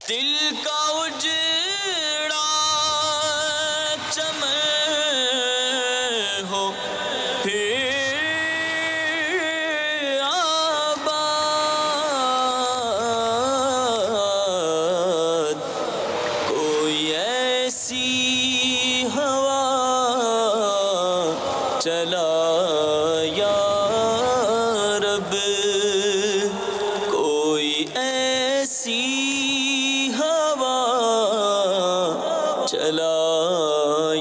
دل کا اجڑا چمن ہو پھر آباد، کوئی ایسی ہوا چلا یا رب، کوئی ایسی ہوا چلا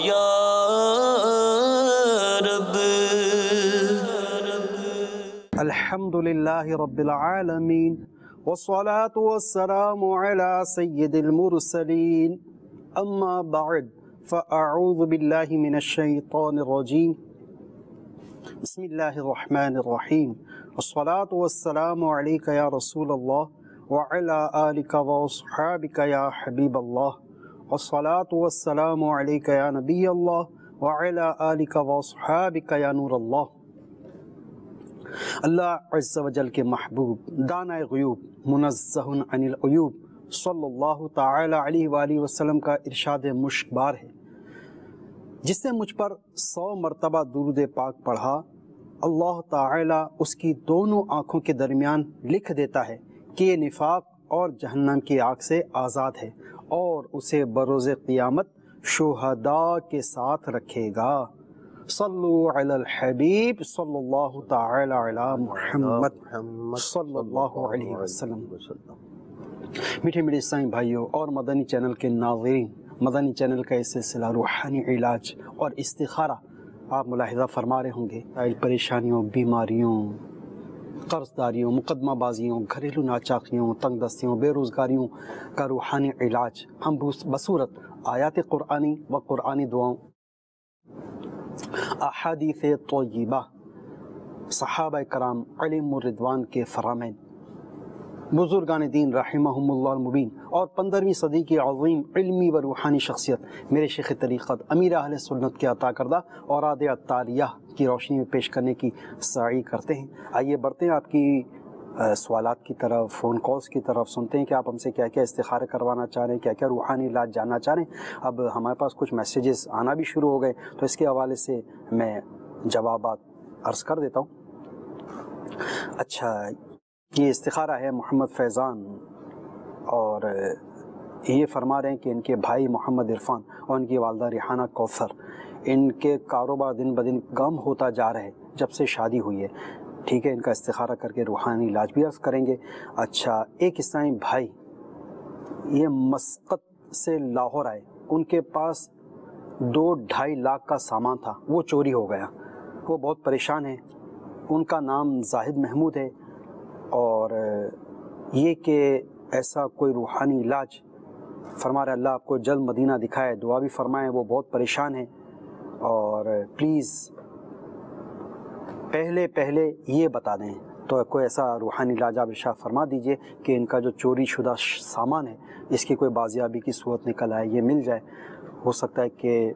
یا رب۔ الحمد للہ رب العالمین، والصلاة والسلام علی سید المرسلین، اما بعد فاعوذ باللہ من الشیطان الرجیم، بسم اللہ الرحمن الرحیم، والصلاة والسلام علیک یا رسول اللہ وعلی آلک واصحابک یا حبیب اللہ، والصلاة والسلام علیک یا نبی اللہ وعلی آلک واصحابک یا نور اللہ۔ اللہ عز و جل کے محبوب دانہ غیوب منزہ عن العیوب صلی اللہ تعالی علیہ وآلہ وسلم کا ارشاد مشکبار ہے، جس نے مجھ پر 100 مرتبہ درود پاک پڑھا، اللہ تعالی اس کی دونوں آنکھوں کے درمیان لکھ دیتا ہے کہ یہ نفاق اور جہنم کی آگ سے آزاد ہے، اور اسے بروز قیامت شہداء کے ساتھ رکھے گا۔ صلو علی الحبیب صلی اللہ تعالی علی محمد صلی اللہ علیہ وسلم۔ میٹھے میٹھے سائیں بھائیوں اور مدنی چینل کے ناظرین، مدنی چینل کا یہ سلسلہ روحانی علاج اور استخارہ آپ ملاحظہ فرما رہے ہوں گے، پریشانیوں، بیماریوں، قرض داریوں، مقدمہ بازیوں، گھریلو ناچاقیوں، تنگ دستیوں، بے روزگاریوں کا روحانی علاج ہم بصورت آیات قرآنی و قرآنی دعاؤں، احادیث طیبہ، صحابہ کرام علیہم الرضوان کے فرامین، بزرگان دین رحمہم اللہ المبین، اور 15ویں صدی کی عظیم علمی و روحانی شخصیت میرے شیخ طریقت امیر اہل سنت کے عطا کردہ اوراد عطاریہ کی روشنی میں پیش کرنے کی سعی کرتے ہیں۔ آئیے بڑھتے ہیں آپ کی سوالات کی طرف، فون کالز کی طرف، سنتے ہیں کہ آپ ہم سے کیا کیا استخارے کروانا چاہ رہے ہیں، کیا کیا روحانی علاج جاننا چاہ رہے ہیں۔ اب ہمارے پاس کچھ میسیجز آنا بھی شروع ہو گئے، تو اس کے حوالے سے میں جوابات عرض کر دیتا ہوں۔ اچھا، یہ استخارہ ہے محمد فیضان، اور یہ فرما رہے ہیں کہ ان کے بھائی محمد عرفان اور ان کی والدہ ریحانہ کوثر، ان کے کاروبار دن بدن کم ہوتا جا رہا ہے جب سے شادی ہوئی ہے۔ ٹھیک ہے، ان کا استخارہ کر کے روحانی علاج بھی عرض کریں گے۔ اچھا، ایک اسلامی بھائی یہ مسقط سے لاہور آئے، ان کے پاس 2-2.5 لاکھ کا سامان تھا، وہ چوری ہو گیا، وہ بہت پریشان ہیں۔ ان کا نام زاہد محمود ہے، اور یہ کہ ایسا کوئی روحانی علاج فرما رہے، اللہ آپ کو جلد مدینہ دکھائے، دعا بھی فرمائیں، وہ بہت پریشان ہیں۔ اور پلیز پہلے یہ بتا دیں، تو کوئی ایسا روحانی علاج آپ ارشاد فرما دیجئے کہ ان کا جو چوری شدہ سامان ہے اس کی کوئی بازیابی کی صورت نکل آئے، یہ مل جائے۔ ہو سکتا ہے کہ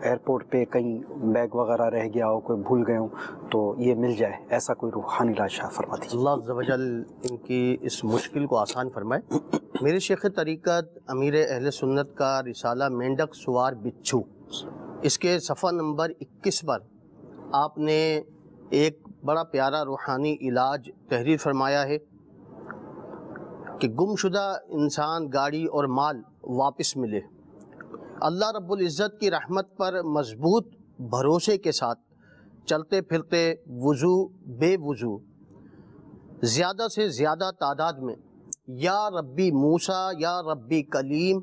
ایئرپورٹ پہ کہیں بیگ وغیرہ رہ گیا ہو، کوئی بھول گئے ہوں، تو یہ مل جائے، ایسا کوئی روحانی علاج فرما دیجیے۔ اللہ عز و جل ان کی اس مشکل کو آسان فرمائے۔ میرے شیخ طریقت امیر اہل سنت کا رسالہ مینڈک سوار بچھو، اس کے صفحہ نمبر 21 پر آپ نے ایک بڑا پیارا روحانی علاج تحریر فرمایا ہے کہ گم شدہ انسان، گاڑی اور مال واپس ملے۔ اللہ رب العزت کی رحمت پر مضبوط بھروسے کے ساتھ چلتے پھرتے وضو بے وضو زیادہ سے زیادہ تعداد میں یا ربی موسیٰ یا ربی کلیم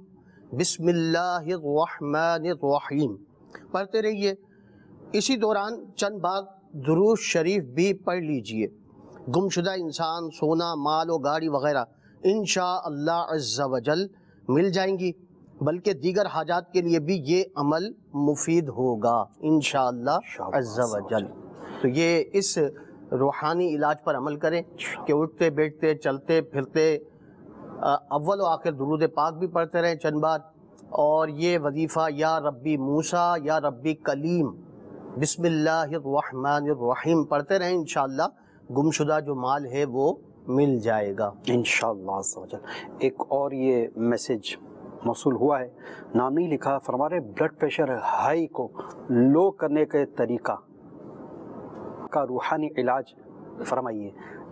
بسم اللہ الرحمن الرحیم پڑھتے رہیے۔ اسی دوران چند بار درود شریف بھی پڑھ لیجئے۔ گمشدہ انسان، سونا، مال و گاڑی وغیرہ انشاءاللہ عز و جل مل جائیں گی، بلکہ دیگر حاجات کے لیے بھی یہ عمل مفید ہوگا انشاءاللہ عز و جل۔ تو یہ اس روحانی علاج پر عمل کریں کہ اٹھتے بیٹھتے چلتے پھرتے اول و آخر درود پاک بھی پڑھتے رہیں چند بار، اور یہ وظیفہ یا ربی موسیٰ یا ربی کلیم بسم اللہ الرحمن الرحیم پڑھتے رہیں، انشاءاللہ گمشدہ جو مال ہے وہ مل جائے گا انشاءاللہ عز و جل۔ ایک اور یہ میسج موصول ہوا ہے، نام نہیں لکھا، فرما رہے بلڈ پریشر ہائی کو لو کرنے کے طریقہ کا روحانی علاج فرمائیے۔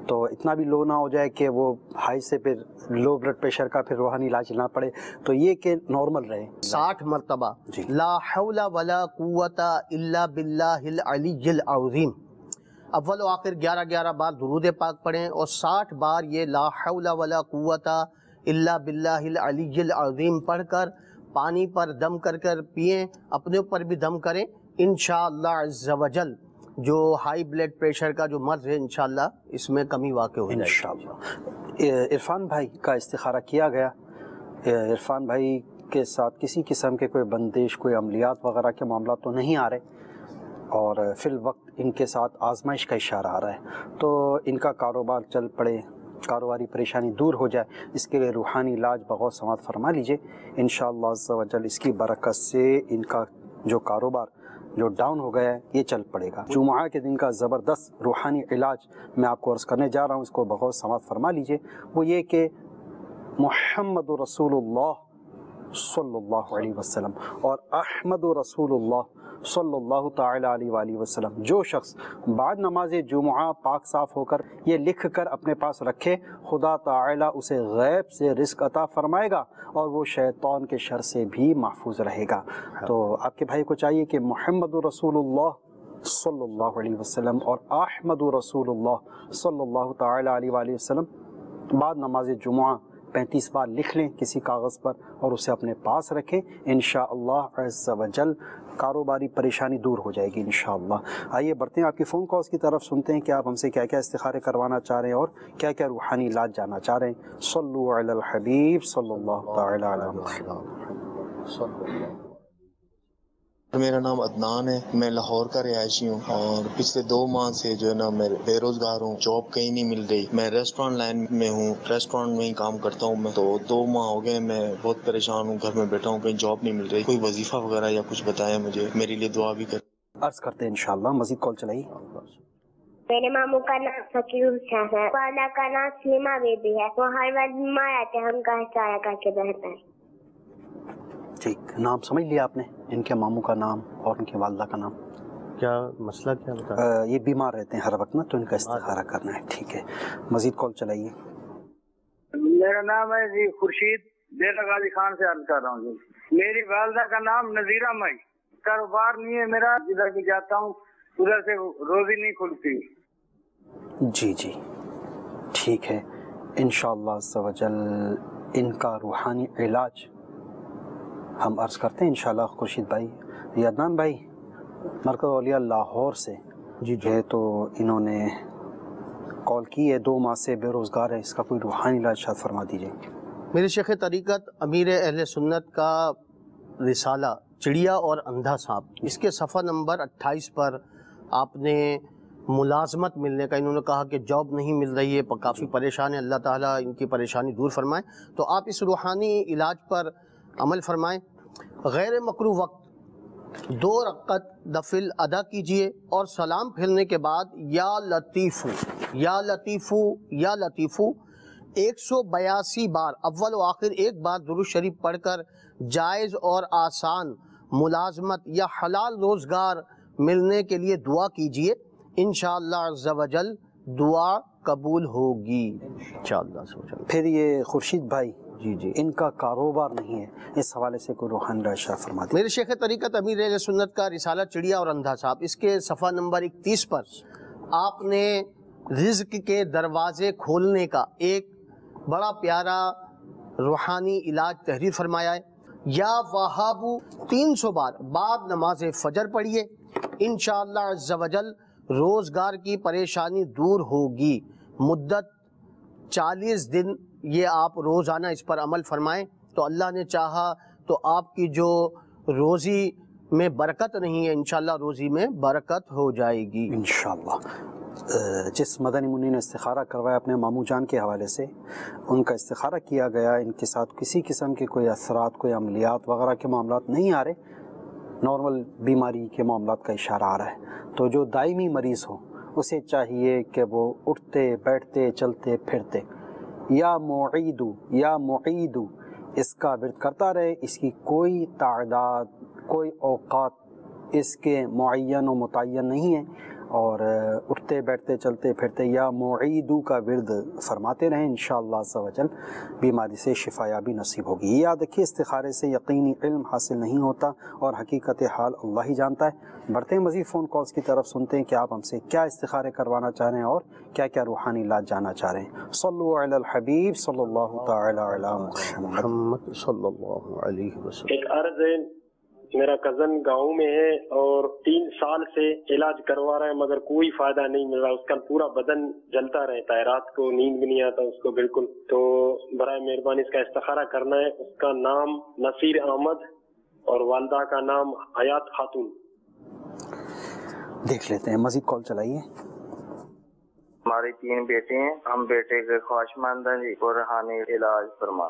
تو اتنا بھی لو نہ ہو جائے کہ وہ ہائی سے پھر لو بلڈ پریشر کا پھر روحانی علاج نہ پڑے، تو یہ کہ نارمل رہے 60 مرتبہ جی۔ لا حول ولا قوت الا باللہ العلی العظیم، اول و آخر 11 بار درود پاک پڑھیں اور 60 بار یہ لا حول ولا قوت الا باللہ العلی العظیم پڑھ کر پانی پر دم کر کر پئیں، اپنے اوپر بھی دم کریں، انشاءاللہ عز و جل جو ہائی بلڈ پریشر کا جو مرض ہے انشاءاللہ اس میں کمی واقع ہو جائے گی انشاءاللہ۔ عرفان بھائی کا استخارہ کیا گیا، عرفان بھائی کے ساتھ کسی قسم کے کوئی بندش، کوئی عملیات وغیرہ کے معاملات تو نہیں آ رہے، اور فی الوقت ان کے ساتھ آزمائش کا اشارہ آ رہا ہے، تو ان کا کاروبار چل پڑے، کاروباری پریشانی دور ہو جائے، اس کے لیے روحانی علاج بغور سماعت فرما لیجئے، انشاءاللہ عز و جل اس کی برکت سے ان کا جو کاروبار جو ڈاؤن ہو گیا ہے یہ چل پڑے گا۔ جمعہ کے دن کا زبردست روحانی علاج میں آپ کو عرض کرنے جا رہا ہوں، اس کو بغور سماعت فرما لیجئے، وہ یہ کہ محمد رسول اللہ صلی اللہ علیہ وسلم اور احمد رسول اللہ صلی اللہ تعالی علیہ وآلہ وسلم، جو شخص بعد نماز جمعہ پاک صاف ہو کر یہ لکھ کر اپنے پاس رکھے، خدا تعالی اسے غیب سے رزق عطا فرمائے گا اور وہ شیطان کے شر سے بھی محفوظ رہے گا۔ تو آپ کے بھائی کو چاہیے کہ محمد رسول اللہ صلی اللہ علیہ وسلم اور احمد رسول اللہ صلی اللہ تعالی علیہ وآلہ وسلم بعد نماز جمعہ 35 بار لکھ لیں کسی کاغذ پر اور اسے اپنے پاس رکھیں، انشاءاللہ عز و جل کاروباری پریشانی دور ہو جائے گی انشاءاللہ۔ آئیے بڑھتے ہیں آپ کی فون کالز کی طرف، سنتے ہیں کہ آپ ہم سے کیا کیا استخارے کروانا چاہ رہے ہیں اور کیا کیا روحانی علاج جاننا چاہ رہے ہیں۔ صلو علی الحبیب صلی اللہ تعالی علیہ وسلم۔ میرا نام عدنان ہے، میں لاہور کا رہائشی ہوں اور پچھلے 2 ماہ سے جو ہے نا میں بے روزگار ہوں، جاب کہیں نہیں مل رہی۔ میں ریسٹورینٹ لائن میں ہوں، ریسٹورینٹ میں ہی کام کرتا ہوں میں، تو 2 ماہ ہو گئے میں بہت پریشان ہوں، گھر میں بیٹھا ہوں، کہیں جاب نہیں مل رہی، کوئی وظیفہ وغیرہ یا کچھ بتائیں مجھے، میرے لیے دعا بھی کر۔ عرض کرتے ہیں انشاءاللہ، مزید کال چلائیے۔ میرے ماموں کا نام فقیر حسین ہے، والدہ کا نام سلیما بیبی ہے، وہ ہر وقت بیمار آتے ہیں، ہم کا سارا کر کے بیٹھتا ہے۔ ٹھیک، نام سمجھ لیا آپ نے، ان کے ماموں کا نام اور ان کی والدہ کا نام؟ کیا مسئلہ کیا بتا؟ یہ بیمار رہتے ہیں ہر وقت نا، تو ان کا استخارہ کرنا ہے۔ ٹھیک ہے، مزید کال چلائیے۔ میرا نام ہے جی خورشید، بیٹا غازی خان سے عرض کر رہا ہوں جی۔ میری والدہ کا نام نذیرہ مئی، کاروبار نہیں ہے میرا، جدھر بھی جاتا ہوں ادھر سے روزی نہیں کھلتی۔ جی جی ٹھیک ہے، انشاءاللہ عز و جل ان کا روحانی علاج ہم عرض کرتے ہیں انشاءاللہ۔ خورشید بھائی، عدنان بھائی مرکز اولیاء لاہور سے جی ہے، تو انہوں نے کال کی ہے، 2 ماہ سے بے روزگار ہے، اس کا کوئی روحانی علاج شاید فرما دیجئے۔ میرے شیخ طریقت امیر اہل سنت کا رسالہ چڑیا اور اندھا سانپ، اس کے صفحہ نمبر 28 پر آپ نے ملازمت ملنے کا، انہوں نے کہا کہ جاب نہیں مل رہی ہے، کافی پریشان ہے، اللہ تعالیٰ ان کی پریشانی دور فرمائے، تو آپ اس روحانی علاج پر عمل فرمائیں۔ غیر مکروہ وقت 2 رکعت نفل ادا کیجئے اور سلام پھیرنے کے بعد یا لطیفو یا لطیفو یا لطیفو 182 بار اول و آخر 1 بار درود شریف پڑھ کر جائز اور آسان ملازمت یا حلال روزگار ملنے کے لیے دعا کیجئے، انشاءاللہ عز و جل دعا قبول ہوگی انشاءاللہ۔ پھر یہ خورشید بھائی جی ان کا کاروبار نہیں ہے، اس حوالے سے کوئی روحانی علاج شاید فرما دیجئے۔ میرے شیخ طریقت امیر اہل سنت کا رسالہ چڑیا اور اندھا صاحب، اس کے صفحہ نمبر 31 پر آپ نے رزق کے دروازے کھولنے کا ایک بڑا پیارا روحانی علاج تحریر فرمایا ہے۔ یا وہابو 300 بار بعد نماز فجر پڑھیے، انشاءاللہ عز و جل روزگار کی پریشانی دور ہوگی۔ مدت 40 دن یہ آپ روزانہ اس پر عمل فرمائیں، تو اللہ نے چاہا تو آپ کی جو روزی میں برکت نہیں ہے، انشاءاللہ روزی میں برکت ہو جائے گی انشاءاللہ۔ جس مدنی منی نے استخارہ کروایا اپنے ماموں جان کے حوالے سے، ان کا استخارہ کیا گیا، ان کے ساتھ کسی قسم کے کوئی اثرات، کوئی عملیات وغیرہ کے معاملات نہیں آ رہے، نارمل بیماری کے معاملات کا اشارہ آ رہا ہے، تو جو دائمی مریض ہو اسے چاہیے کہ وہ اٹھتے بیٹھتے چلتے پھرتے یا معیدو اس کا ورد کرتا رہے. اس کی کوئی تعداد کوئی اوقات اس کے معین و متعین نہیں ہے، اور اٹھتے بیٹھتے چلتے پھرتے یا معیدو کا ورد فرماتے رہیں. انشاءاللہ عز و جل بیماری سے شفا یابی نصیب ہوگی. یہ یاد رکھیے استخارے سے یقینی علم حاصل نہیں ہوتا اور حقیقت حال اللہ ہی جانتا ہے. بڑھتے ہیں مزید فون کالز کی طرف، سنتے ہیں کہ آپ ہم سے کیا استخارے کروانا چاہ رہے ہیں اور کیا کیا روحانی علاج جاننا چاہ رہے ہیں. صلو علی الحبیب صلی اللہ تعالی علی محمد صلی اللہ علیہ وسلم. ایک عرض ہے، میرا کزن گاؤں میں ہے اور 3 سال سے علاج کروا رہا ہے مگر کوئی فائدہ نہیں مل رہا. اس کا پورا بدن جلتا رہتا ہے، رات کو نیند بھی نہیں آتا اس کو بالکل. تو برائے مہربانی اس کا استخارہ کرنا ہے. اس کا نام نصیر احمد اور والدہ کا نام حیات خاتون. دیکھ لیتے ہیں، مزید کال چلائیے. ہماری 3 بیٹے ہیں، ہم بیٹے کے خواہشمند ہیں اور روحانی علاج فرما.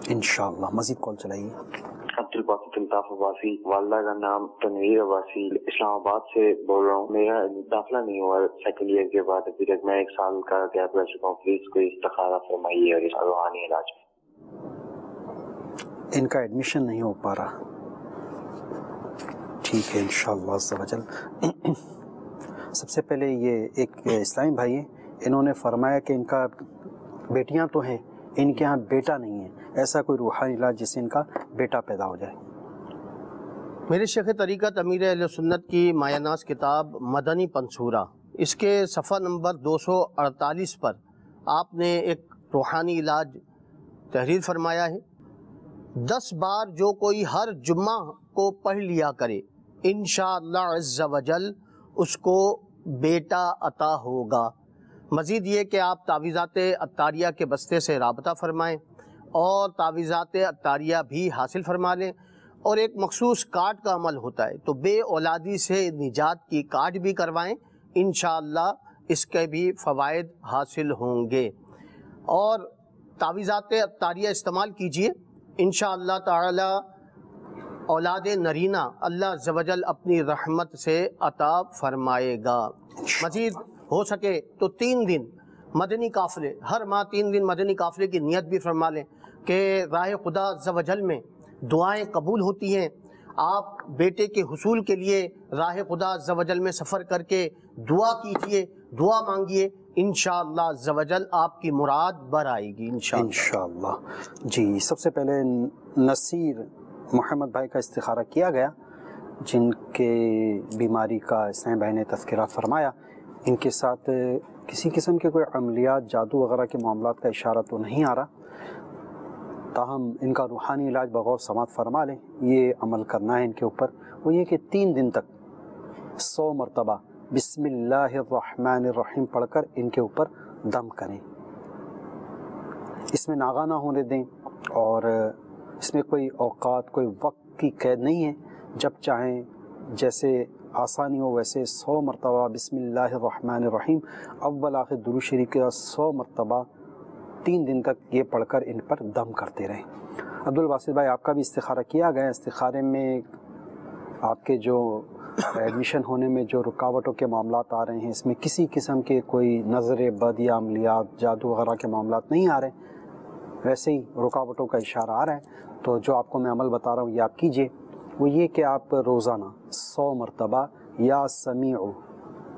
انشاءاللہ مزید کال چلائیے. عبدالباسط الطاف عباسی، والدہ کا نام تنویر عباسی، اسلام آباد سے بول رہا ہوں. میرا داخلہ نہیں ہوا 2nd ایئر کے بعد، ابھی تک میں 1 سال کا گیپ رہ چکا ہوں. پلیز کوئی استخارہ فرمائیے اور اس روحانی علاج. ان کا ایڈمیشن نہیں ہو پا رہا. ٹھیک ہے انشاءاللہ عز و جل. سب سے پہلے یہ ایک اسلامی بھائی ہیں، انہوں نے فرمایا کہ ان کا بیٹیاں تو ہیں، ان کے ہاں بیٹا نہیں ہے. ایسا کوئی روحانی علاج جس سے ان کا بیٹا پیدا ہو جائے. میرے شیخ طریقت امیر اہل سنت کی مایہ ناز کتاب مدنی پنصورہ، اس کے صفحہ نمبر 248 پر آپ نے ایک روحانی علاج تحریر فرمایا ہے. 10 بار جو کوئی ہر جمعہ کو پڑھ لیا کرے انشاءاللہ عز و جل اس کو بیٹا عطا ہوگا. مزید یہ کہ آپ تعویذات عطاریہ کے بستے سے رابطہ فرمائیں اور تعویذات عطاریہ بھی حاصل فرما لیں. اور ایک مخصوص کارڈ کا عمل ہوتا ہے، تو بے اولادی سے نجات کی کارڈ بھی کروائیں، انشاءاللہ اس کے بھی فوائد حاصل ہوں گے. اور تعویذات عطاریہ استعمال کیجئے، انشاءاللہ تعالی اولاد نرینہ اللہ عز و جل اپنی رحمت سے عطا فرمائے گا. مزید ہو سکے تو 3 دن مدنی قافلے، ہر ماہ 3 دن مدنی قافلے کی نیت بھی فرما لیں کہ راہ خدا عز و جل میں دعائیں قبول ہوتی ہیں. آپ بیٹے کے حصول کے لیے راہ خدا عز و جل میں سفر کر کے دعا کیجئے، دعا مانگیے، انشاءاللہ عز و جل آپ کی مراد بر آئے گی انشاءاللہ. جی سب سے پہلے نصیر محمد بھائی کا استخارہ کیا گیا، جن کے بیماری کا اسلام بھائی نے تذکرہ فرمایا. ان کے ساتھ کسی قسم کے کوئی عملیات، جادو وغیرہ کے معاملات کا اشارہ تو نہیں آ رہا، تاہم ان کا روحانی علاج بغور سماعت فرما لیں. یہ عمل کرنا ہے ان کے اوپر، وہ یہ کہ 3 دن تک 100 مرتبہ بسم اللہ الرحمن الرحیم پڑھ کر ان کے اوپر دم کریں. اس میں ناغہ نہ ہونے دیں، اور اس میں کوئی اوقات کوئی وقت کی قید نہیں ہے. جب چاہیں جیسے آسانی ہو ویسے 100 مرتبہ بسم اللہ الرحمن الرحیم اول آخر درود شریف کے 100 مرتبہ 3 دن تک یہ پڑھ کر ان پر دم کرتے رہیں. عبدالباسط بھائی آپ کا بھی استخارہ کیا گیا. استخارے میں آپ کے جو ایڈمیشن ہونے میں جو رکاوٹوں کے معاملات آ رہے ہیں، اس میں کسی قسم کے کوئی نظر بد یا عملیات، جادو وغیرہ کے معاملات نہیں آ رہے، ویسے ہی رکاوٹوں کا اشارہ آ رہا ہے. تو جو آپ کو میں عمل بتا رہا ہوں یہ آپ کیجئے. وہ یہ کہ آپ روزانہ 100 مرتبہ یا سمیع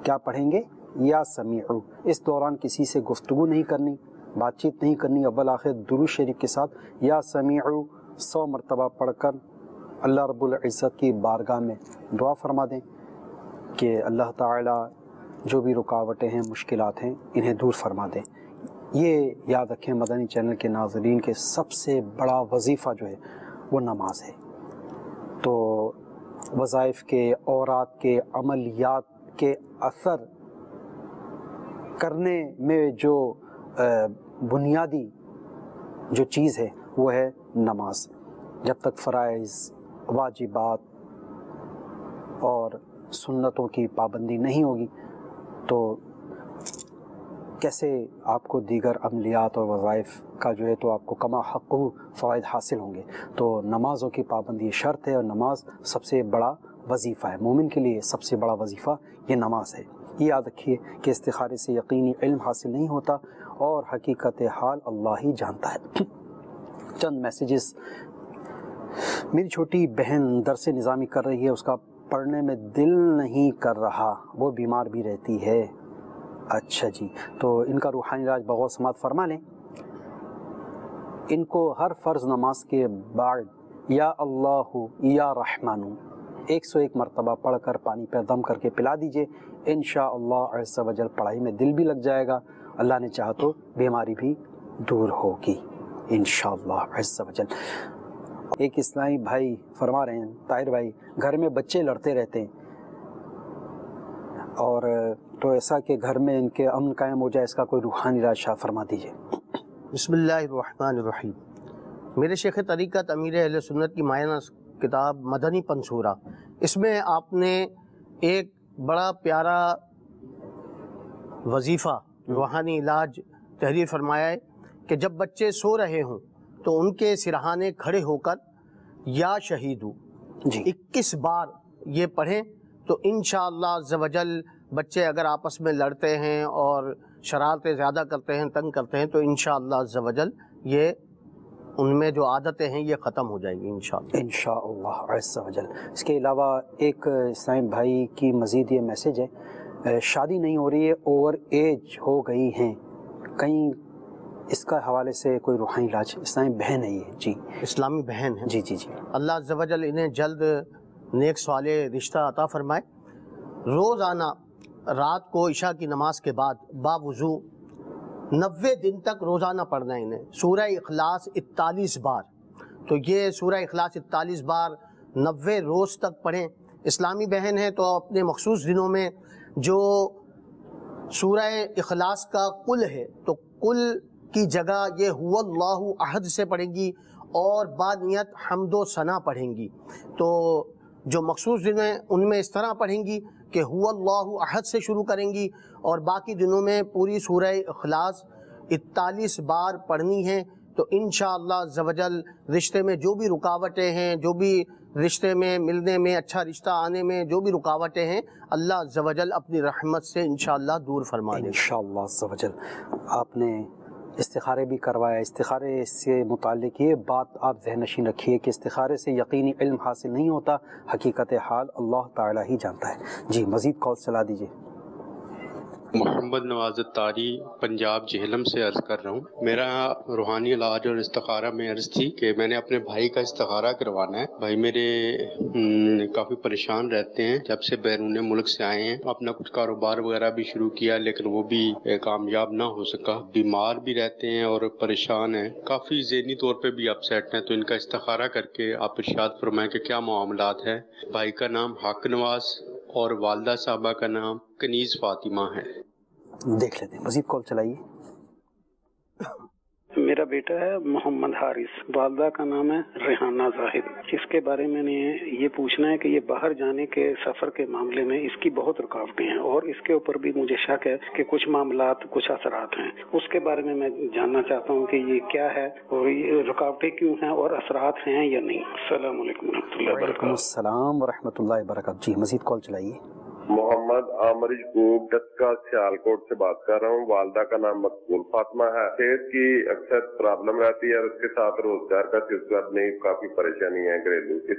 کیا پڑھیں گے؟ یا سمیع. اس دوران کسی سے گفتگو نہیں کرنی، بات چیت نہیں کرنی. اول آخر درود شریف کے ساتھ یا سمیع 100 مرتبہ پڑھ کر اللہ رب العزت کی بارگاہ میں دعا فرما دیں کہ اللہ تعالی جو بھی رکاوٹیں ہیں، مشکلات ہیں، انہیں دور فرما دیں. یہ یاد رکھیں مدنی چینل کے ناظرین کے سب سے بڑا وظیفہ جو ہے وہ نماز ہے. تو وظائف کے، اورات کے، عملیات کے اثر کرنے میں جو بنیادی جو چیز ہے وہ ہے نماز. جب تک فرائض، واجبات اور سنتوں کی پابندی نہیں ہوگی تو کیسے آپ کو دیگر عملیات اور وظائف کا جو ہے تو آپ کو کما حق فوائد حاصل ہوں گے. تو نمازوں کی پابندی شرط ہے، اور نماز سب سے بڑا وظیفہ ہے. مومن کے لیے سب سے بڑا وظیفہ یہ نماز ہے. یہ یاد رکھیے کہ استخارے سے یقینی علم حاصل نہیں ہوتا اور حقیقت حال اللہ ہی جانتا ہے۔ چند میسیجز۔ میری چھوٹی بہن درس نظامی کر رہی ہے، اس کا پڑھنے میں دل نہیں کر رہا، وہ بیمار بھی رہتی ہے۔ اچھا جی، تو ان کا روحانی علاج بغور سماعت فرما لیں۔ ان کو ہر فرض نماز کے بعد یا اللہ یا رحمان 101 مرتبہ پڑھ کر پانی پر دم کر کے پلا دیجئے، انشاءاللہ عز و جل پڑھائی میں دل بھی لگ جائے گا، اللہ نے چاہا تو بیماری بھی دور ہوگی انشاءاللہ عز و جل۔ ایک اسلامی بھائی فرما رہے ہیں، طاہر بھائی، گھر میں بچے لڑتے رہتے ہیں اور تو ایسا کہ گھر میں ان کے امن قائم ہو جائے، اس کا کوئی روحانی علاج شاہ فرما دیجئے۔ بسم اللہ الرحمن الرحیم۔ میرے شیخ طریقت امیر اہل سنت کی ماہانہ کتاب مدنی پنصورہ، اس میں آپ نے ایک بڑا پیارا وظیفہ روحانی علاج تحریر فرمایا ہے کہ جب بچے سو رہے ہوں تو ان کے سرہانے کھڑے ہو کر یا شہیدو 21 بار یہ پڑھیں تو انشاءاللہ عز و جل بچے اگر آپس میں لڑتے ہیں اور شرارتیں زیادہ کرتے ہیں، تنگ کرتے ہیں، تو انشاءاللہ عز و جل یہ ان میں جو عادتیں ہیں یہ ختم ہو جائیں گی انشاءاللہ عز و جل۔ اس کے علاوہ ایک اسلام بھائی کی مزید یہ میسیج ہے، شادی نہیں ہو رہی ہے، اوور ایج ہو گئی ہیں، کہیں اس کا حوالے سے کوئی روحانی علاج؟ اسلامی بہن ہے یہ، جی اسلامی بہن ہے، جی جی جی، اللہ عز و جل انہیں جلد نیک صالح رشتہ عطا فرمائے۔ روزانہ رات کو عشاء کی نماز کے بعد باوضو 90 دن تک روزانہ پڑھنا ہے انہیں سورہ اخلاص 41 بار، تو یہ سورہ اخلاص 41 بار 90 روز تک پڑھیں۔ اسلامی بہن ہے تو اپنے مخصوص دنوں میں جو سورہ اخلاص کا قل ہے تو قل کی جگہ یہ هو اللہ احد سے پڑھیں گی اور بانیت حمد و ثنا پڑھیں گی، تو جو مخصوص دن ہیں ان میں اس طرح پڑھیں گی کہ هو اللہ احد سے شروع کریں گی اور باقی دنوں میں پوری سورہ اخلاص 41 بار پڑھنی ہے، تو انشاءاللہ عز و جل رشتے میں جو بھی رکاوٹیں ہیں، جو بھی رشتے میں ملنے میں، اچھا رشتہ آنے میں جو بھی رکاوٹیں ہیں، اللہ عز و جل اپنی رحمت سے انشاءاللہ دور فرما دے گا انشاءاللہ عز و جل۔ آپ نے استخارے بھی کروایا، استخارے سے متعلق یہ بات آپ ذہن نشین رکھیے کہ استخارے سے یقینی علم حاصل نہیں ہوتا، حقیقت حال اللہ تعالی ہی جانتا ہے۔ جی مزید کال چلا دیجیے۔ محمد نواز الطاری پنجاب جہلم سے عرض کر رہا ہوں۔ میرا روحانی علاج اور استخارہ میں عرض تھی کہ میں نے اپنے بھائی کا استخارہ کروانا ہے۔ بھائی میرے کافی پریشان رہتے ہیں جب سے بیرون ملک سے آئے ہیں، اپنا کچھ کاروبار وغیرہ بھی شروع کیا لیکن وہ بھی کامیاب نہ ہو سکا، بیمار بھی رہتے ہیں اور پریشان ہیں، کافی ذہنی طور پہ بھی اپسیٹ ہیں، تو ان کا استخارہ کر کے آپ ارشاد فرمائیں کہ کیا معاملات ہے۔ بھائی کا نام حق نواز اور والدہ صاحبہ کا نام کنیز فاطمہ ہے۔ دیکھ لیتے ہیں، مزید کال چلائیے۔ میرا بیٹا ہے محمد حارث، والدہ کا نام ہے ریحانہ زاہد۔ اس کے بارے میں نے یہ پوچھنا ہے کہ یہ باہر جانے کے سفر کے معاملے میں اس کی بہت رکاوٹیں ہیں اور اس کے اوپر بھی مجھے شک ہے کہ کچھ معاملات، کچھ اثرات ہیں، اس کے بارے میں جاننا چاہتا ہوں کہ یہ کیا ہے اور یہ رکاوٹیں کیوں ہیں اور اثرات ہیں یا نہیں۔ السلام علیکم ورحمۃ اللہ وبرکاتہ۔ وعلیکم السلام ورحمۃ اللہ وبرکاتہ۔ جی مزید کال چلائیے۔ محمد عامر یعقوب ڈسکا سیالکوٹ سے بات کر رہا ہوں۔ والدہ کا نام مقبول فاطمہ ہے۔ صحت کی اکثر پرابلم رہتی ہے اور اس کے ساتھ روزگار کا سلسلہ نہیں، کافی پریشانی ہے گھریلو کی،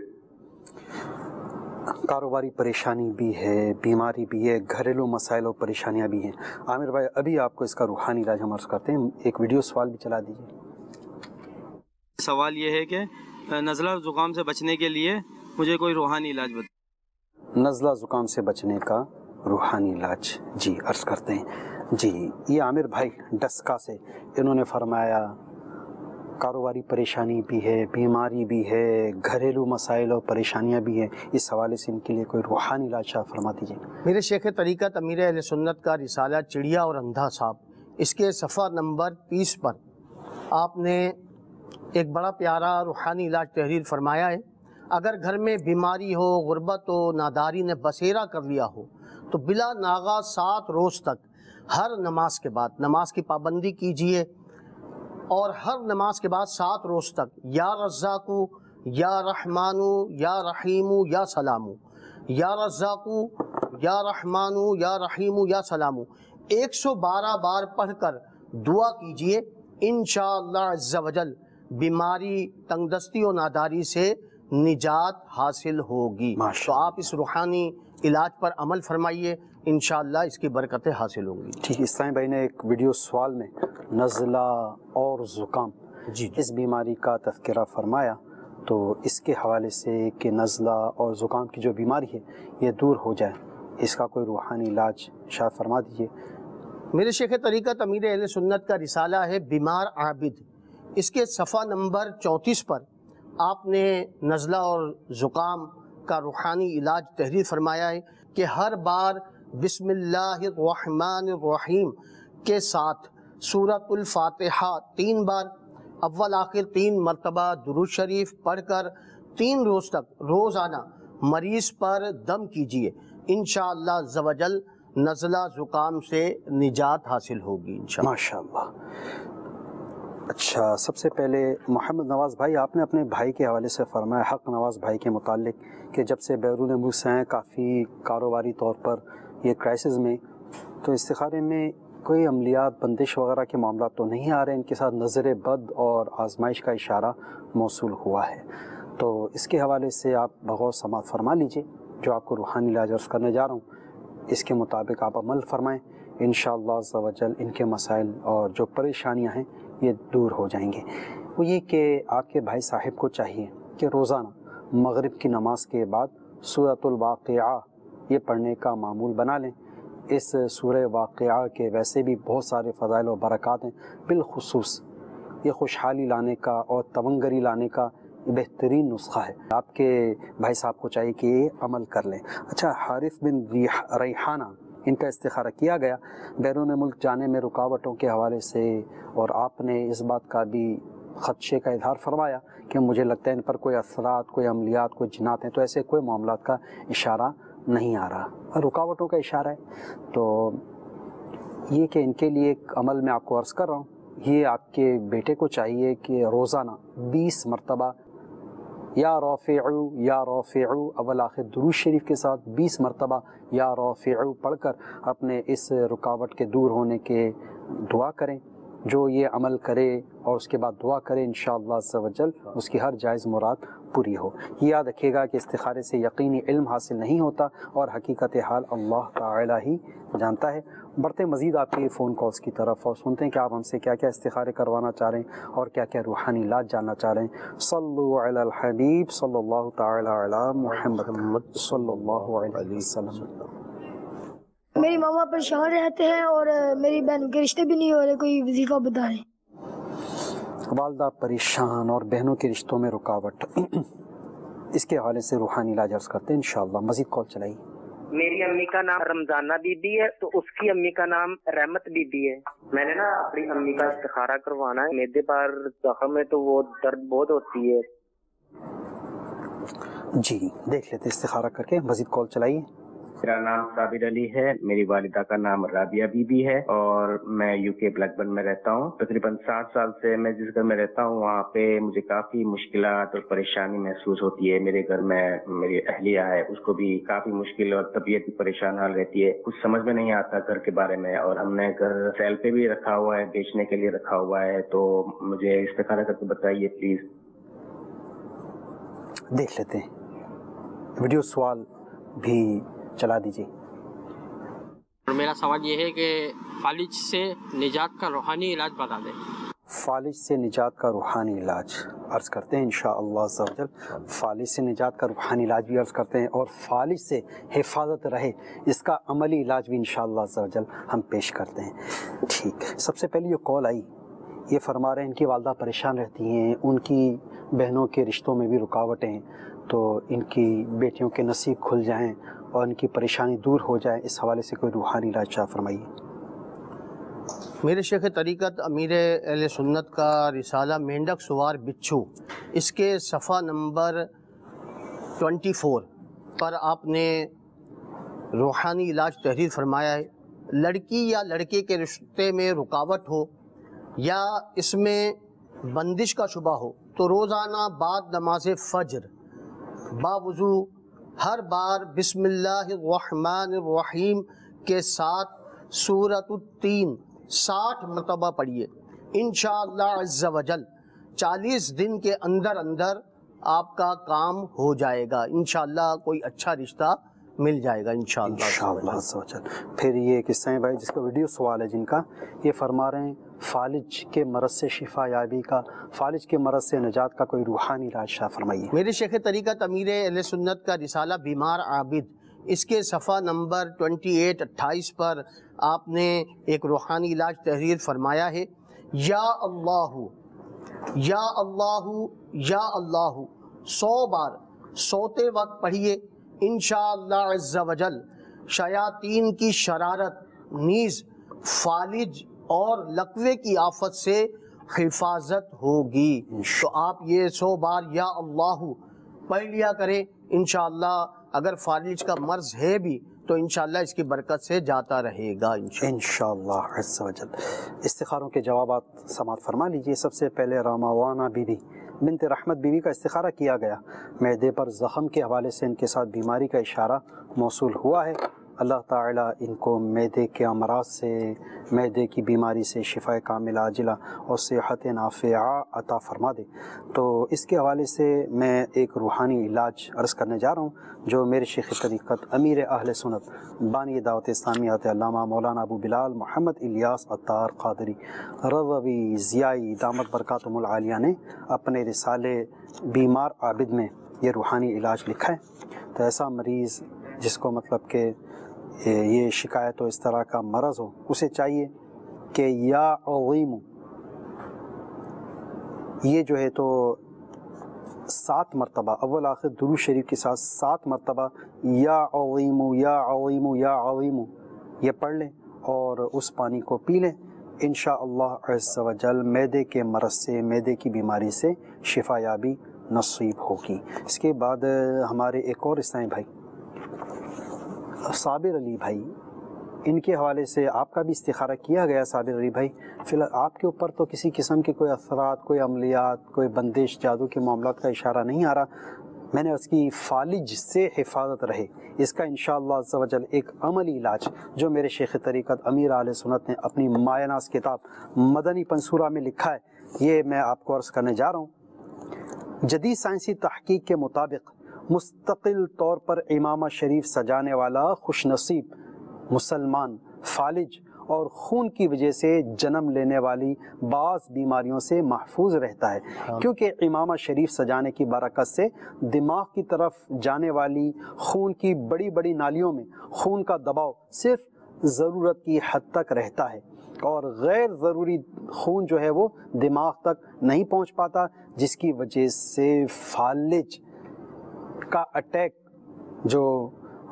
کاروباری پریشانی بھی ہے، بیماری بھی ہے، گھریلو مسائل اور پریشانیاں بھی ہیں۔ عامر بھائی ابھی آپ کو اس کا روحانی علاج ہم عرض کرتے ہیں، ایک ویڈیو سوال بھی چلا دیجیے۔ سوال یہ ہے کہ نزلہ اور زکام سے بچنے کے لیے مجھے کوئی روحانی علاج بتا۔ نزلہ زکام سے بچنے کا روحانی علاج جی عرض کرتے ہیں۔ جی یہ عامر بھائی ڈسکا سے، انہوں نے فرمایا کاروباری پریشانی بھی ہے، بیماری بھی ہے، گھریلو مسائل اور پریشانیاں بھی ہیں، اس حوالے سے ان کے لیے کوئی روحانی علاج شاہ فرما دیجیے۔ میرے شیخ طریقت امیر اہل سنت کا رسالہ چڑیا اور اندھا صاحب، اس کے صفحہ نمبر 30 پر آپ نے ایک بڑا پیارا روحانی علاج تحریر فرمایا ہے۔ اگر گھر میں بیماری ہو، غربت ہو، ناداری نے بسیرا کر لیا ہو تو بلا ناغہ 7 روز تک ہر نماز کے بعد نماز کی پابندی کیجیے اور ہر نماز کے بعد 7 روز تک یا رزاقو، یا رحمانو، یا رحیمو، یا سلامو، یا رزاقو، یا رحمانو یا رحیمو یا سلامو 112 بار پڑھ کر دعا کیجئے، انشاءاللہ عز و جل بیماری، تنگ دستی و ناداری سے نجات حاصل ہوگی۔ تو آپ اس روحانی علاج پر عمل فرمائیے، انشاءاللہ اس کی برکتیں حاصل ہوں گی۔ ٹھیک، اسلام بھائی نے ایک ویڈیو سوال میں نزلہ اور زکام اس بیماری کا تذکرہ فرمایا، تو اس کے حوالے سے کہ نزلہ اور زکام کی جو بیماری ہے یہ دور ہو جائے، اس کا کوئی روحانی علاج شاید فرما دیجیے۔ میرے شیخ طریقت امیر اہل سنت کا رسالہ ہے بیمار عابد، اس کے صفحہ نمبر 34 پر آپ نے نزلہ اور زکام کا روحانی علاج تحریر فرمایا ہے کہ ہر بار بسم اللہ الرحمن الرحیم کے ساتھ سورۃ الفاتحہ 3 بار اول آخر 3 مرتبہ درود شریف پڑھ کر 3 روز تک روزانہ مریض پر دم کیجئے، انشاءاللہ عز و جل نزلہ زکام سے نجات حاصل ہوگی انشاءاللہ۔ ماشاءاللہ۔ اچھا، سب سے پہلے محمد نواز بھائی، آپ نے اپنے بھائی کے حوالے سے فرمایا، حق نواز بھائی کے متعلق، کہ جب سے بیرون ملک سے ہیں کافی کاروباری طور پر یہ کرائسس میں، تو استخارے میں کوئی عملیات بندش وغیرہ کے معاملات تو نہیں آ رہے، ان کے ساتھ نظر بد اور آزمائش کا اشارہ موصول ہوا ہے، تو اس کے حوالے سے آپ بغور سماعت فرما لیجئے، جو آپ کو روحانی علاج عرض کرنے جا رہا ہوں اس کے مطابق آپ عمل فرمائیں، انشاءاللہ عز و جل ان کے مسائل اور جو پریشانیاں ہیں یہ دور ہو جائیں گے۔ وہ یہ کہ آپ کے بھائی صاحب کو چاہیے کہ روزانہ مغرب کی نماز کے بعد سورۃ الواقعہ یہ پڑھنے کا معمول بنا لیں۔ اس سورہ واقعہ کے ویسے بھی بہت سارے فضائل و برکات ہیں، بالخصوص یہ خوشحالی لانے کا اور تونگری لانے کا بہترین نسخہ ہے، آپ کے بھائی صاحب کو چاہیے کہ یہ عمل کر لیں۔ اچھا، حارث بن ریحانہ، ان کا استخارہ کیا گیا بیرون ملک جانے میں رکاوٹوں کے حوالے سے، اور آپ نے اس بات کا بھی خدشے کا اظہار فرمایا کہ مجھے لگتا ہے ان پر کوئی اثرات، کوئی عملیات، کوئی جنات ہیں، تو ایسے کوئی معاملات کا اشارہ نہیں آ رہا، رکاوٹوں کا اشارہ ہے۔ تو یہ کہ ان کے لیے ایک عمل میں آپ کو عرض کر رہا ہوں، یہ آپ کے بیٹے کو چاہیے کہ روزانہ 20 مرتبہ یا رافعو یا رافعو اول آخر درود شریف کے ساتھ 20 مرتبہ یا رافعو پڑھ کر اپنے اس رکاوٹ کے دور ہونے کے دعا کریں۔ جو یہ عمل کرے اور اس کے بعد دعا کرے، انشاءاللہ عز و جل اس کی ہر جائز مراد پوری ہو۔ یہ یاد رکھیے گا کہ استخارے سے یقینی علم حاصل نہیں ہوتا، اور حقیقت حال اللہ تعالی ہی جانتا ہے۔ بڑھتے مزید آپ کے فون کالز کی طرف اور سنتے ہیں کہ آپ ہم سے کیا کیا استخارے کروانا چاہ رہے ہیں اور کیا کیا روحانی علاج جاننا چاہ رہے ہیں۔ صلو علی الحبیب صلی اللہ تعالی علی محمد صلی اللہ علیہ وسلم۔ میری ماما پریشان رہتے ہیں اور میری بہنوں کے رشتے بھی نہیں ہو رہے، کوئی وظیفہ بتائیں۔ والدہ پریشان اور بہنوں کے رشتوں میں رکاوٹ، اس کے حوالے سے روحانی علاج عرض کرتے ہیں انشاءاللہ۔ مزید کال چلائیے۔ میری امی کا نام رمضانہ بی بی ہے، تو اس کی امی کا نام رحمت بی بی ہے۔ میں نے نا اپنی امی کا استخارہ کروانا ہے، میدے پر زخم ہے تو وہ درد بہت ہوتی ہے۔ جی دیکھ لیتے استخارہ کر کے، مزید کال چلائیے۔ میرا نام صابر علی ہے، میری والدہ کا نام رابعہ بی بی ہے، اور میں یو کے بلیک برن میں رہتا ہوں۔ تقریباً 7 سال سے میں جس گھر میں رہتا ہوں وہاں پہ مجھے کافی مشکلات اور پریشانی محسوس ہوتی ہے۔ میرے گھر میں میری اہلیہ ہے، اس کو بھی کافی مشکل اور طبیعت بھی پریشان حال رہتی ہے، کچھ سمجھ میں نہیں آتا گھر کے بارے میں، اور ہم نے گھر سیل پہ بھی رکھا ہوا ہے، بیچنے کے لیے رکھا ہوا ہے، تو مجھے استخارہ کر کے بتائیے پلیز۔ دیکھ لیتے ہیں، ویڈیو سوال بھی چلا دیجیے۔ میرا سوال یہ ہے کہ فالج سے نجات کا روحانی علاج بتا دیں۔ فالج سے نجات کا روحانی علاج عرض کرتے ہیں انشاءاللہ عز و جل۔ فالج سے نجات کا روحانی علاج بھی عرض کرتے ہیں، اور فالج سے حفاظت رہے اس کا عملی علاج بھی انشاءاللہ عز و جل ہم پیش کرتے ہیں۔ ٹھیک، سب سے پہلے یہ کال آئی، یہ فرما رہے ہیں ان کی والدہ پریشان رہتی ہیں، ان کی بہنوں کے رشتوں میں بھی رکاوٹیں ہیں، تو ان کی بیٹیوں کے نصیب کھل جائیں اور ان کی پریشانی دور ہو جائے، اس حوالے سے کوئی روحانی علاج شاہ فرمائیے۔ میرے شیخ طریقت امیر اہل سنت کا رسالہ مینڈک سوار بچھو، اس کے صفحہ نمبر 24 پر آپ نے روحانی علاج تحریر فرمایا ہے۔ لڑکی یا لڑکے کے رشتے میں رکاوٹ ہو یا اس میں بندش کا شبہ ہو تو روزانہ بعد نماز فجر باوضو ہر بار بسم اللہ الرحمن الرحیم کے ساتھ سورۃ التین 60 مرتبہ پڑھیے. انشاءاللہ عز و جل 40 دن کے اندر اندر آپ کا کام ہو جائے گا. انشاءاللہ کوئی اچھا رشتہ مل جائے گا انشاءاللہ. پھر یہ قصہ ہے بھائی جس کا ویڈیو سوال ہے جن کا، یہ فرما رہے ہیں فالج کے مرض سے شفا یابی کا، فالج کے مرض سے نجات کا کوئی روحانی علاج شاہ فرمائیے. میرے شیخ طریقت امیر اہل سنت کا رسالہ بیمار عابد، اس کے صفحہ نمبر 28-28 پر آپ نے ایک روحانی علاج تحریر فرمایا ہے. یا اللہ یا اللہ یا اللہ 100 بار سوتے وقت پڑھیے. انشاءاللہ عز و جل شیاطین کی شرارت، نیز فالج اور لقوے کی آفت سے حفاظت ہوگی. تو آپ یہ 100 بار یا اللہ پڑھ لیا کریں. انشاءاللہ اگر فالج کا مرض ہے بھی تو انشاءاللہ اس کی برکت سے جاتا رہے گا انشاءاللہ عز و جل. استخاروں کے جوابات سماعت فرما لیجئے. سب سے پہلے راماوانا بی بی بنت رحمت بی بی کا استخارہ کیا گیا. معدے پر زخم کے حوالے سے ان کے ساتھ بیماری کا اشارہ موصول ہوا ہے. اللہ تعالیٰ ان کو معدے کے امراض سے، معدے کی بیماری سے شفا کاملہ عاجلہ اور صحت نافعہ عطا فرما دے. تو اس کے حوالے سے میں ایک روحانی علاج عرض کرنے جا رہا ہوں جو میرے شیخ طریقت امیر اہل سنت بانی دعوت اسلامیہ علامہ مولانا ابو بلال محمد الیاس عطار قادری رضوی ضیائی دامت برکاتہم العالیہ نے اپنے رسالے بیمار عابد میں یہ روحانی علاج لکھا ہے. تو ایسا مریض جس کو مطلب کہ یہ شکایت ہو، اس طرح کا مرض ہو، اسے چاہیے کہ یا عظیم یہ جو ہے تو 7 مرتبہ اول آخر درود شریف کے ساتھ 7 مرتبہ یا عظیم یا عظیم یا عظیم یہ پڑھ لیں اور اس پانی کو پی لیں. انشاءاللہ عز و جل معدے کے مرض سے، معدے کی بیماری سے شفا یابی نصیب ہوگی. اس کے بعد ہمارے ایک اور اسلامی بھائی صابر علی بھائی، ان کے حوالے سے آپ کا بھی استخارہ کیا گیا. صابر علی بھائی فی الحال آپ کے اوپر تو کسی قسم کے کوئی اثرات، کوئی عملیات، کوئی بندش، جادو کے معاملات کا اشارہ نہیں آ رہا. میں نے اس کی فالج سے حفاظت رہے اس کا انشاءاللہ عز و جل ایک عملی علاج جو میرے شیخ طریقت امیر اہل سنت نے اپنی مایہ ناز کتاب مدنی پنصورہ میں لکھا ہے، یہ میں آپ کو عرض کرنے جا رہا ہوں. جدید سائنسی تحقیق کے مطابق مستقل طور پر امامہ شریف سجانے والا خوش نصیب مسلمان فالج اور خون کی وجہ سے جنم لینے والی بعض بیماریوں سے محفوظ رہتا ہے، کیونکہ امامہ شریف سجانے کی برکت سے دماغ کی طرف جانے والی خون کی بڑی بڑی نالیوں میں خون کا دباؤ صرف ضرورت کی حد تک رہتا ہے اور غیر ضروری خون جو ہے وہ دماغ تک نہیں پہنچ پاتا، جس کی وجہ سے فالج کا اٹیک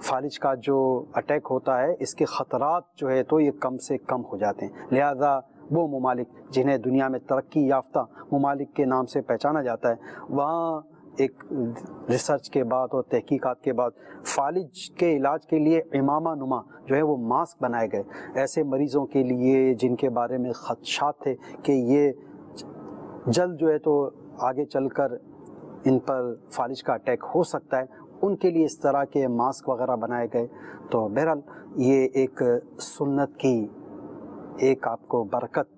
فالج کا جو اٹیک ہوتا ہے اس کے خطرات جو ہے تو یہ کم سے کم ہو جاتے ہیں. لہذا وہ ممالک جنہیں دنیا میں ترقی یافتہ ممالک کے نام سے پہچانا جاتا ہے، وہاں ایک ریسرچ کے بعد اور تحقیقات کے بعد فالج کے علاج کے لیے امامہ نما جو ہے وہ ماسک بنائے گئے ایسے مریضوں کے لیے جن کے بارے میں خدشات تھے کہ یہ جلد جو ہے تو آگے چل کر ان پر فالج کا اٹیک ہو سکتا ہے، ان کے لیے اس طرح کے ماسک وغیرہ بنائے گئے. تو بہرحال یہ ایک سنت کی ایک آپ کو برکت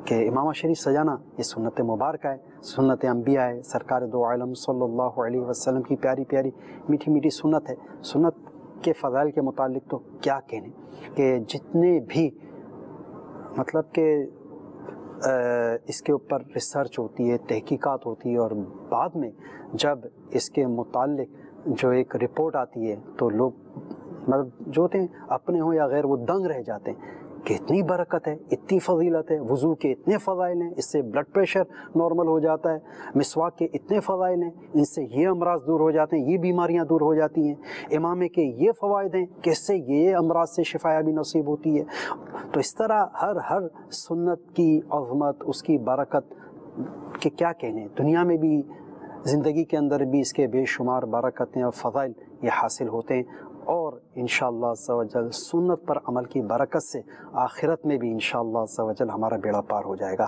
کہ امامہ شریف سجانا یہ سنت مبارکہ ہے، سنت انبیاء ہے، سرکار دو عالم صلی اللہ علیہ وسلم کی پیاری پیاری میٹھی میٹھی سنت ہے. سنت کے فضائل کے متعلق تو کیا کہنے کہ جتنے بھی مطلب کہ اس کے اوپر ریسرچ ہوتی ہے، تحقیقات ہوتی ہے اور بعد میں جب اس کے متعلق جو ایک رپورٹ آتی ہے تو لوگ مطلب جو ہوتے ہیں اپنے ہوں یا غیر وہ دنگ رہ جاتے ہیں کہ اتنی برکت ہے، اتنی فضیلت ہے، وضو کے اتنے فضائل ہیں، اس سے بلڈ پریشر نارمل ہو جاتا ہے، مسواک کے اتنے فضائل ہیں، ان سے یہ امراض دور ہو جاتے ہیں، یہ بیماریاں دور ہو جاتی ہیں، امامے کے یہ فوائد ہیں کہ اس سے یہ امراض سے شفا یابی نصیب ہوتی ہے. تو اس طرح ہر سنت کی عظمت، اس کی برکت کے کیا کہنے، دنیا میں بھی زندگی کے اندر بھی اس کے بے شمار برکتیں اور فضائل یہ حاصل ہوتے ہیں اور انشاءاللہ عز و جل سنت پر عمل کی برکت سے آخرت میں بھی انشاءاللہ عز و جل ہمارا بیڑا پار ہو جائے گا.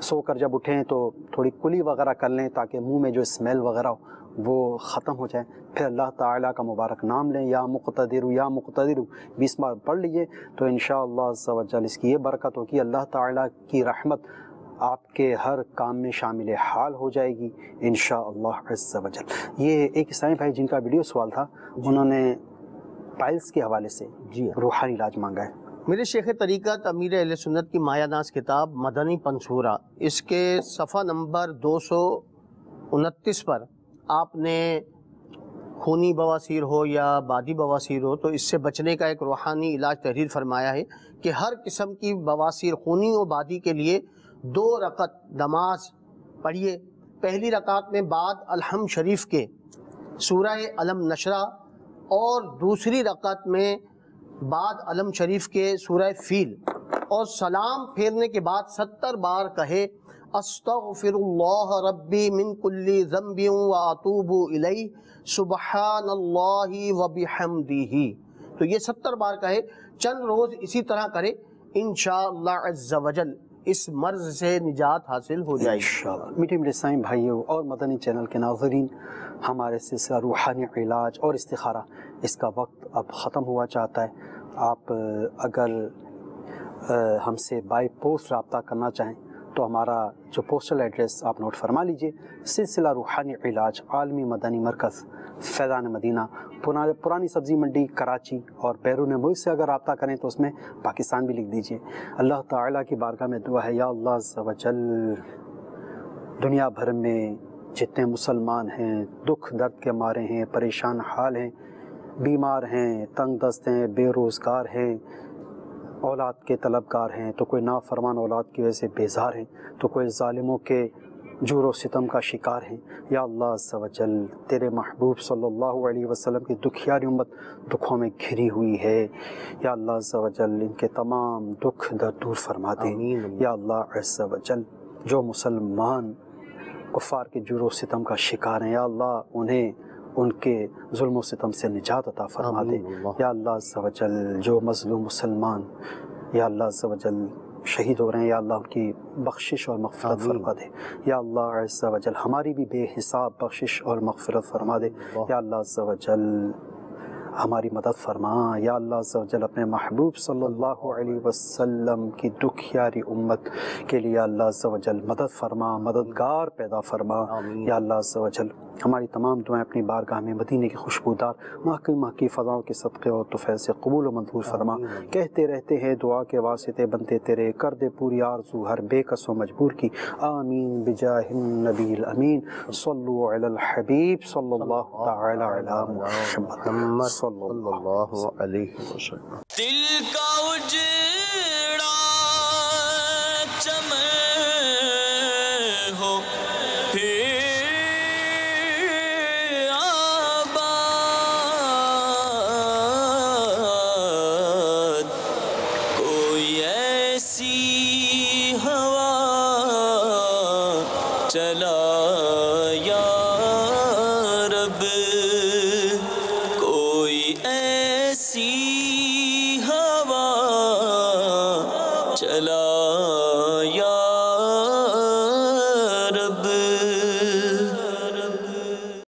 سو کر جب اٹھیں تو تھوڑی کلی وغیرہ کر لیں تاکہ منہ میں جو اسمیل وغیرہ ہو وہ ختم ہو جائے. پھر اللہ تعالیٰ کا مبارک نام لیں، یا مقتدر یا مقتدر 20 بار پڑھ لیجئے تو انشاءاللہ عز و جل اس کی یہ برکت ہوگی، اللہ تعالیٰ کی رحمت آپ کے ہر کام میں شامل حال ہو جائے گی انشاءاللہ عز و جل. یہ ایک عیسائی بھائی جن کا ویڈیو سوال تھا، انہوں نے پائلس کے حوالے سے روحانی علاج مانگا ہے. میرے شیخ طریقت امیر اہل سنت کی مایہ ناز کتاب مدنی پنصورہ، اس کے صفحہ نمبر 229 پر آپ نے خونی بواسیر ہو یا بادی بواسیر ہو تو اس سے بچنے کا ایک روحانی علاج تحریر فرمایا ہے کہ ہر قسم کی بواسیر خونی و بادی کے لیے 2 رکعت نماز پڑھیے. پہلی رکعت میں بعد الحمد شریف کے سورہ علم نشرہ اور دوسری رکعت میں بعد علم شریف کے سورہ فیل، اور سلام پھیرنے کے بعد 70 بار کہے استغفر اللہ ربی من کل ذنب واتوب الیہ سبحان اللہ وبحمدہ. تو یہ 70 بار کہے، چند روز اسی طرح کرے، انشاءاللہ عز و جل اس مرض سے نجات حاصل ہو جائے گی. میٹھے میٹھے سائیں بھائیوں اور مدنی چینل کے ناظرین، ہمارے سلسلہ روحانی علاج اور استخارہ اس کا وقت اب ختم ہوا چاہتا ہے. آپ اگر ہم سے بائی پوسٹ رابطہ کرنا چاہیں تو ہمارا جو پوسٹل ایڈریس آپ نوٹ فرما لیجئے، سلسلہ روحانی علاج عالمی مدنی مرکز فیضان مدینہ، پرانی سبزی منڈی کراچی، اور بیرون ملک سے اگر رابطہ کریں تو اس میں پاکستان بھی لکھ دیجئے. اللہ تعالیٰ کی بارگاہ میں دعا ہے، یا اللہ عز و جل دنیا بھر میں جتنے مسلمان ہیں دکھ درد کے مارے ہیں، پریشان حال ہیں، بیمار ہیں، تنگ دست ہیں، بے روزگار ہیں، اولاد کے طلبگار ہیں، تو کوئی نافرمان اولاد کی وجہ سے بیزار ہیں، تو کوئی ظالموں کے جور و ستم کا شکار ہیں. یا اللہ عز و جل تیرے محبوب صلی اللہ علیہ وسلم کی دکھیاری امت دکھوں میں گھری ہوئی ہے، یا اللہ عز و جل ان کے تمام دکھ درد دور فرما دے. یا اللہ عز و جل جو مسلمان کفار کے جور و ستم کا شکار ہیں، یا اللہ انہیں ان کے ظلم و ستم سے نجات عطا فرما دے. یا اللہ عز و جل جو مظلوم مسلمان یا اللہ عز و جل شہید ہو رہے ہیں، یا اللہ ان کی بخشش اور مغفرت فرما دے. یا اللہ عز و جل ہماری بھی بے حساب بخشش اور مغفرت فرما دے. یا اللہ عز و جل ہماری مدد فرما. یا اللہ عز و جل اپنے محبوب صلی اللہ علیہ وسلم کی دکھیاری امت کے لیے اللہ عز و جل مدد فرما، مددگار پیدا فرما. یا اللہ عز و جل ہماری تمام دعائیں اپنی بارگاہ میں مدینے کی خوشبودار مہکی فضاؤں کے صدقے اور طفیل سے قبول و منظور فرما. کہتے رہتے ہیں دعا کے واسطے بنتے تیرے، کر دے پوری آرزو ہر بے کس و مجبور کی. آمین بجاہ النبی الامین. صلو علی الحبیب صلی اللہ تعالی علی محمد صلی اللہ علیہ وسلم. دل کا اجڑا چمن ہو پھر چلا یا رب، کوئی ایسی ہوا چلا یا